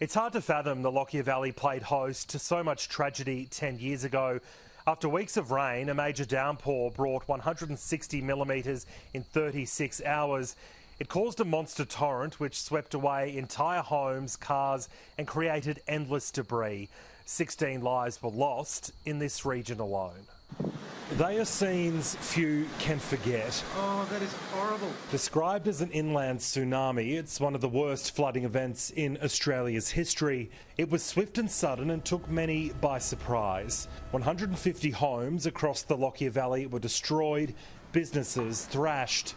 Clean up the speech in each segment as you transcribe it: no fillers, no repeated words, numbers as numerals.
It's hard to fathom the Lockyer Valley played host to so much tragedy 10 years ago. After weeks of rain, a major downpour brought 160 millimetres in 36 hours. It caused a monster torrent which swept away entire homes, cars and created endless debris. 16 lives were lost in this region alone. They are scenes few can forget. Oh, that is horrible. Described as an inland tsunami, it's one of the worst flooding events in Australia's history. It was swift and sudden and took many by surprise. 150 homes across the Lockyer Valley were destroyed, businesses thrashed.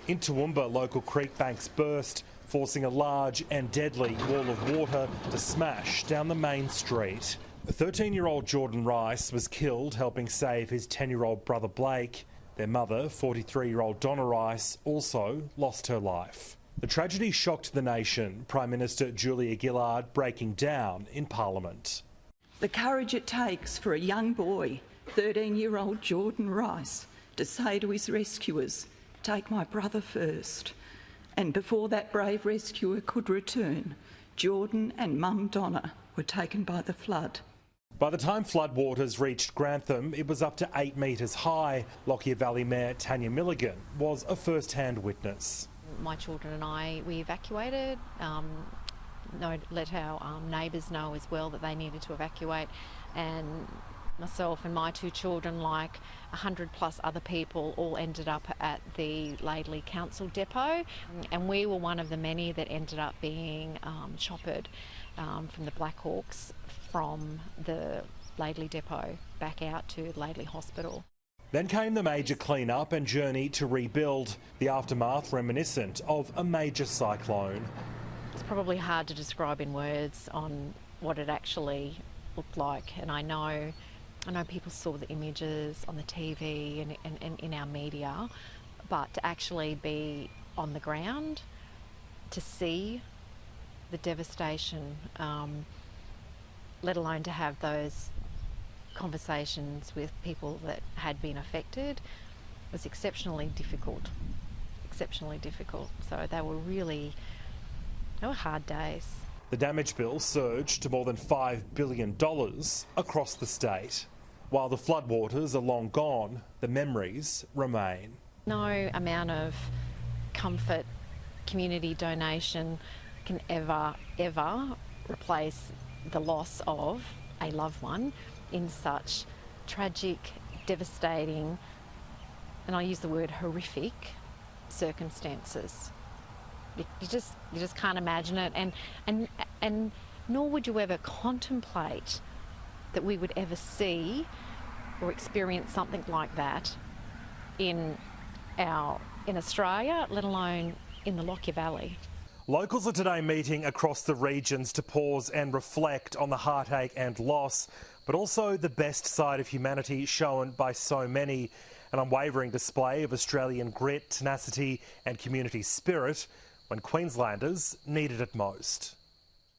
In Toowoomba, local creek banks burst, forcing a large and deadly wall of water to smash down the main street. 13-year-old Jordan Rice was killed helping save his 10-year-old brother Blake. Their mother, 43-year-old Donna Rice, also lost her life. The tragedy shocked the nation, Prime Minister Julia Gillard breaking down in Parliament. The courage it takes for a young boy, 13-year-old Jordan Rice, to say to his rescuers, "Take my brother first." And before that brave rescuer could return, Jordan and mum Donna were taken by the flood. By the time floodwaters reached Grantham, it was up to 8 metres high. Lockyer Valley Mayor Tanya Milligan was a first-hand witness. My children and I, we evacuated, let our neighbours know as well that they needed to evacuate, and myself and my two children, like 100 plus other people, all ended up at the Laidley Council depot, and we were one of the many that ended up being choppered from the Black Hawks from the Laidley depot back out to Laidley Hospital. Then came the major clean-up and journey to rebuild, the aftermath reminiscent of a major cyclone. It's probably hard to describe in words on what it actually looked like, and I know people saw the images on the TV and in our media, but to actually be on the ground, to see the devastation, let alone to have those conversations with people that had been affected, was exceptionally difficult. So they were hard days. The damage bill surged to more than $5 billion across the state. While the floodwaters are long gone, the memories remain. No amount of comfort, community donation can ever replace the loss of a loved one in such tragic, devastating, and I use the word horrific, circumstances. You just can't imagine it, and nor would you ever contemplate that we would ever see or experience something like that in Australia, let alone in the Lockyer Valley. Locals are today meeting across the regions to pause and reflect on the heartache and loss, but also the best side of humanity shown by so many, an unwavering display of Australian grit, tenacity and community spirit when Queenslanders needed it most.